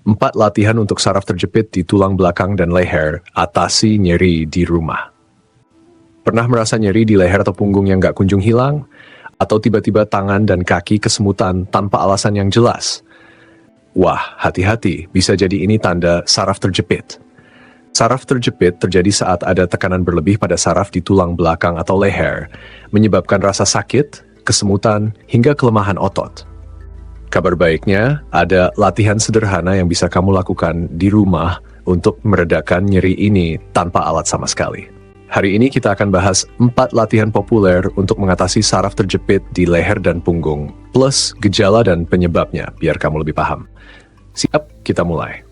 4. Latihan untuk saraf terjepit di tulang belakang dan leher, atasi nyeri di rumah. Pernah merasa nyeri di leher atau punggung yang gak kunjung hilang? Atau tiba-tiba tangan dan kaki kesemutan tanpa alasan yang jelas? Wah, hati-hati, bisa jadi ini tanda saraf terjepit. Saraf terjepit terjadi saat ada tekanan berlebih pada saraf di tulang belakang atau leher, menyebabkan rasa sakit, kesemutan, hingga kelemahan otot. Kabar baiknya, ada latihan sederhana yang bisa kamu lakukan di rumah untuk meredakan nyeri ini tanpa alat sama sekali. Hari ini kita akan bahas 4 latihan populer untuk mengatasi saraf terjepit di leher dan punggung, plus gejala dan penyebabnya, biar kamu lebih paham. Siap, kita mulai.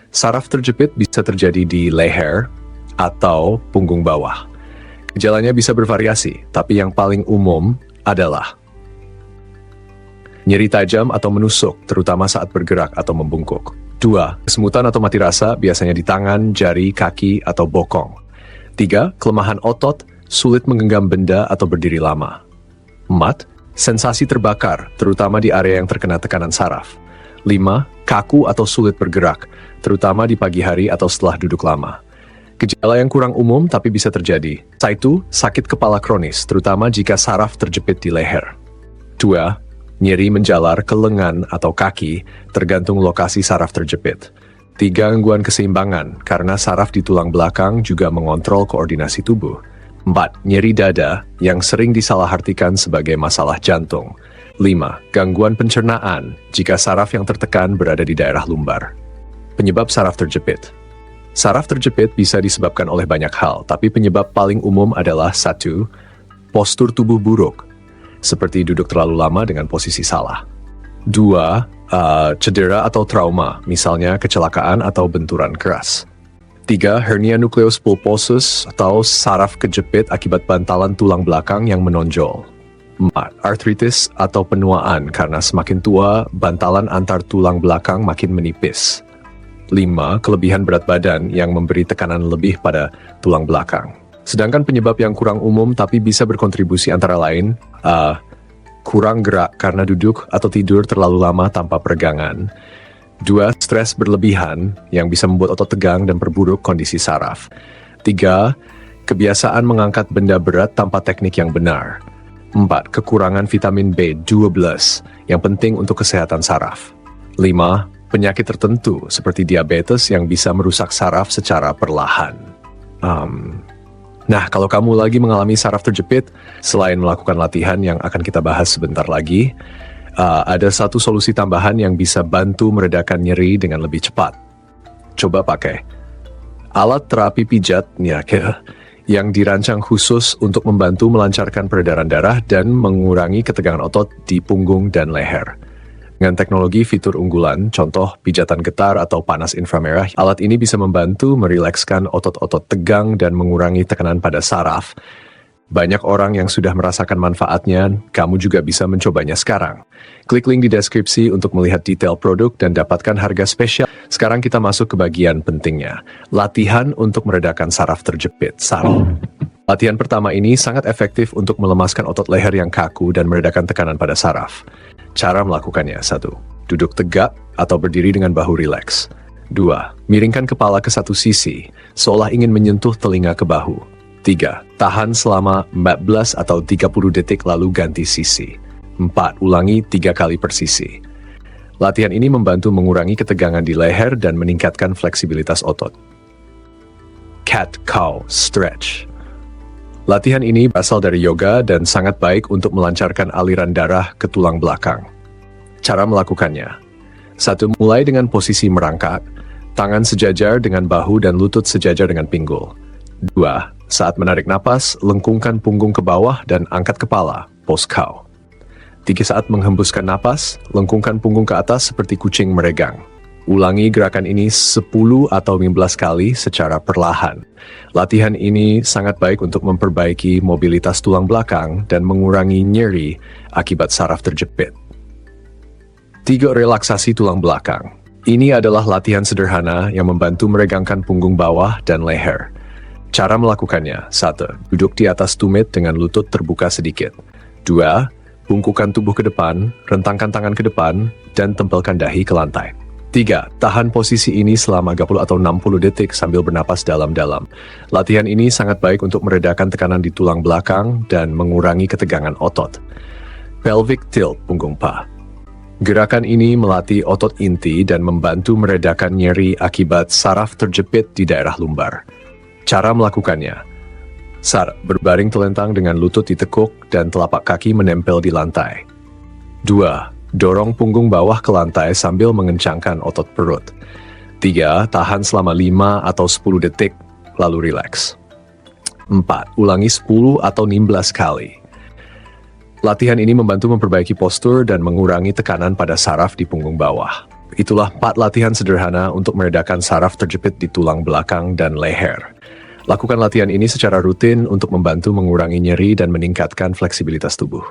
Saraf terjepit bisa terjadi di leher atau punggung bawah. Gejalanya bisa bervariasi, tapi yang paling umum adalah nyeri tajam atau menusuk, terutama saat bergerak atau membungkuk. 2. Kesemutan atau mati rasa, biasanya di tangan, jari, kaki, atau bokong. 3. Kelemahan otot, sulit menggenggam benda atau berdiri lama. 4. Sensasi terbakar, terutama di area yang terkena tekanan saraf. 5. Kaku atau sulit bergerak, terutama di pagi hari atau setelah duduk lama. Gejala yang kurang umum tapi bisa terjadi. 1. Sakit kepala kronis, terutama jika saraf terjepit di leher. 2. Nyeri menjalar ke lengan atau kaki, tergantung lokasi saraf terjepit. 3. Gangguan keseimbangan, karena saraf di tulang belakang juga mengontrol koordinasi tubuh. 4. Nyeri dada, yang sering disalahartikan sebagai masalah jantung. 5. Gangguan pencernaan, jika saraf yang tertekan berada di daerah lumbar. Penyebab saraf terjepit. Saraf terjepit bisa disebabkan oleh banyak hal, tapi penyebab paling umum adalah 1. Postur tubuh buruk, seperti duduk terlalu lama dengan posisi salah. 2. Cedera atau trauma, misalnya kecelakaan atau benturan keras. 3. Hernia nucleus pulposus atau saraf kejepit akibat bantalan tulang belakang yang menonjol. 4. Artritis atau penuaan, karena semakin tua, bantalan antar tulang belakang makin menipis. 5. Kelebihan berat badan yang memberi tekanan lebih pada tulang belakang. Sedangkan penyebab yang kurang umum tapi bisa berkontribusi antara lain, kurang gerak karena duduk atau tidur terlalu lama tanpa peregangan. 2. Stres berlebihan yang bisa membuat otot tegang dan perburuk kondisi saraf. 3. Kebiasaan mengangkat benda berat tanpa teknik yang benar. 4. Kekurangan vitamin B12 yang penting untuk kesehatan saraf. 5. Penyakit tertentu seperti diabetes yang bisa merusak saraf secara perlahan. Nah, kalau kamu lagi mengalami saraf terjepit, selain melakukan latihan yang akan kita bahas sebentar lagi, ada satu solusi tambahan yang bisa bantu meredakan nyeri dengan lebih cepat. Coba pakai alat terapi pijat yang dirancang khusus untuk membantu melancarkan peredaran darah dan mengurangi ketegangan otot di punggung dan leher. Dengan teknologi fitur unggulan, contoh pijatan getar atau panas inframerah, alat ini bisa membantu merilekskan otot-otot tegang dan mengurangi tekanan pada saraf. Banyak orang yang sudah merasakan manfaatnya, kamu juga bisa mencobanya sekarang. Klik link di deskripsi untuk melihat detail produk dan dapatkan harga spesial. Sekarang kita masuk ke bagian pentingnya, latihan untuk meredakan saraf terjepit. Latihan pertama ini sangat efektif untuk melemaskan otot leher yang kaku dan meredakan tekanan pada saraf. Cara melakukannya: 1. Duduk tegak atau berdiri dengan bahu rileks. 2. Miringkan kepala ke satu sisi, seolah ingin menyentuh telinga ke bahu. 3. Tahan selama 14 atau 30 detik lalu ganti sisi. 4. Ulangi 3 kali per sisi. Latihan ini membantu mengurangi ketegangan di leher dan meningkatkan fleksibilitas otot. Cat-cow stretch. Latihan ini berasal dari yoga dan sangat baik untuk melancarkan aliran darah ke tulang belakang. Cara melakukannya: 1. Mulai dengan posisi merangkak, tangan sejajar dengan bahu dan lutut sejajar dengan pinggul. 2. Saat menarik napas, lengkungkan punggung ke bawah dan angkat kepala, pose cow. 3. Saat menghembuskan napas, lengkungkan punggung ke atas seperti kucing meregang. Ulangi gerakan ini 10 atau 15 kali secara perlahan. Latihan ini sangat baik untuk memperbaiki mobilitas tulang belakang dan mengurangi nyeri akibat saraf terjepit. 3. Relaksasi tulang belakang. Ini adalah latihan sederhana yang membantu meregangkan punggung bawah dan leher. Cara melakukannya: 1. Duduk di atas tumit dengan lutut terbuka sedikit. 2. Bungkukan tubuh ke depan, rentangkan tangan ke depan, dan tempelkan dahi ke lantai. 3. Tahan posisi ini selama 30 atau 60 detik sambil bernapas dalam-dalam. Latihan ini sangat baik untuk meredakan tekanan di tulang belakang dan mengurangi ketegangan otot. Pelvic tilt punggung paha. Gerakan ini melatih otot inti dan membantu meredakan nyeri akibat saraf terjepit di daerah lumbar. Cara melakukannya. Berbaring telentang dengan lutut ditekuk dan telapak kaki menempel di lantai. 2. Dorong punggung bawah ke lantai sambil mengencangkan otot perut. 3. Tahan selama 5 atau 10 detik, lalu rileks. 4. Ulangi 10 atau 16 kali. Latihan ini membantu memperbaiki postur dan mengurangi tekanan pada saraf di punggung bawah. Itulah 4 latihan sederhana untuk meredakan saraf terjepit di tulang belakang dan leher. Lakukan latihan ini secara rutin untuk membantu mengurangi nyeri dan meningkatkan fleksibilitas tubuh.